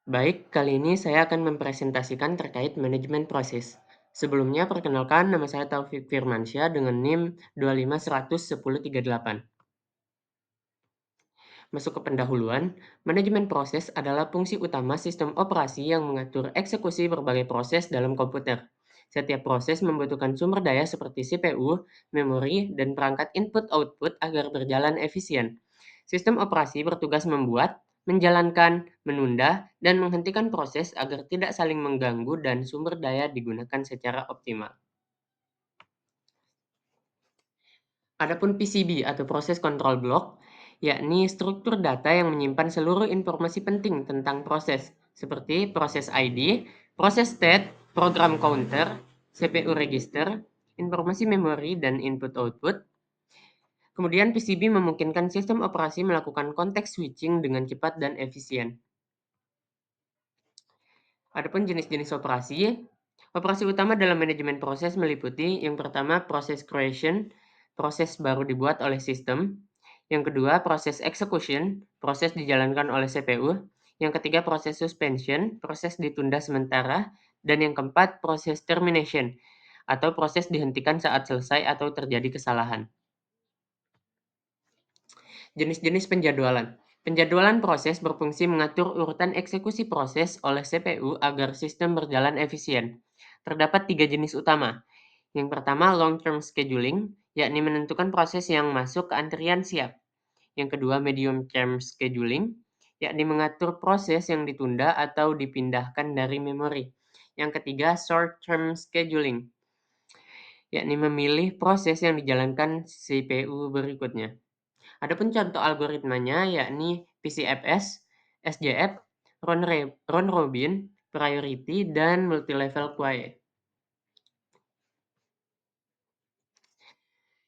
Baik, kali ini saya akan mempresentasikan terkait manajemen proses. Sebelumnya, perkenalkan nama saya Taufik Firmansyah dengan NIM 2510138. Masuk ke pendahuluan, manajemen proses adalah fungsi utama sistem operasi yang mengatur eksekusi berbagai proses dalam komputer. Setiap proses membutuhkan sumber daya seperti CPU, memori, dan perangkat input-output agar berjalan efisien. Sistem operasi bertugas membuat, menjalankan, menunda, dan menghentikan proses agar tidak saling mengganggu dan sumber daya digunakan secara optimal. Adapun PCB atau proses control block, yakni struktur data yang menyimpan seluruh informasi penting tentang proses, seperti proses ID, proses state, program counter, CPU register, informasi memori, dan input-output. Kemudian PCB memungkinkan sistem operasi melakukan context switching dengan cepat dan efisien. Adapun jenis-jenis operasi, operasi utama dalam manajemen proses meliputi yang pertama proses creation, proses baru dibuat oleh sistem. Yang kedua proses execution, proses dijalankan oleh CPU. Yang ketiga proses suspension, proses ditunda sementara. Dan yang keempat proses termination, atau proses dihentikan saat selesai atau terjadi kesalahan. Jenis-jenis penjadwalan. Penjadwalan proses berfungsi mengatur urutan eksekusi proses oleh CPU agar sistem berjalan efisien. Terdapat 3 jenis utama. Yang pertama, long-term scheduling, yakni menentukan proses yang masuk ke antrian siap. Yang kedua, medium-term scheduling, yakni mengatur proses yang ditunda atau dipindahkan dari memori. Yang ketiga, short-term scheduling, yakni memilih proses yang dijalankan CPU berikutnya. Adapun contoh algoritmanya yakni PCFS, SJF, round robin, priority, dan multilevel queue.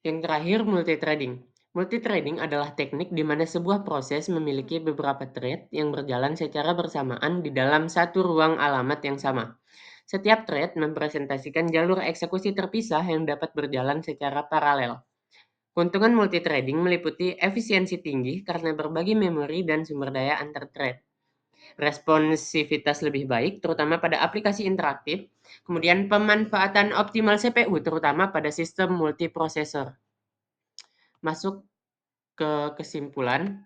Yang terakhir, multithreading. Multithreading adalah teknik di mana sebuah proses memiliki beberapa thread yang berjalan secara bersamaan di dalam satu ruang alamat yang sama. Setiap thread mempresentasikan jalur eksekusi terpisah yang dapat berjalan secara paralel. Keuntungan multithreading meliputi efisiensi tinggi karena berbagi memori dan sumber daya antar thread. Responsivitas lebih baik, terutama pada aplikasi interaktif. Kemudian pemanfaatan optimal CPU, terutama pada sistem multiprosesor. Masuk ke kesimpulan,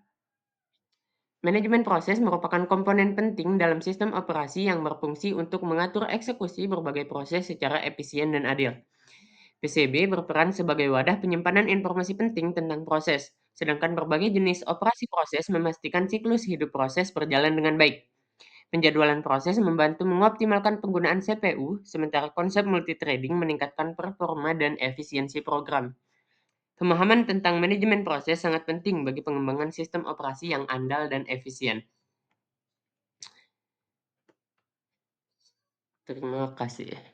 manajemen proses merupakan komponen penting dalam sistem operasi yang berfungsi untuk mengatur eksekusi berbagai proses secara efisien dan adil. PCB berperan sebagai wadah penyimpanan informasi penting tentang proses, sedangkan berbagai jenis operasi proses memastikan siklus hidup proses berjalan dengan baik. Penjadwalan proses membantu mengoptimalkan penggunaan CPU, sementara konsep multithreading meningkatkan performa dan efisiensi program. Pemahaman tentang manajemen proses sangat penting bagi pengembangan sistem operasi yang andal dan efisien. Terima kasih.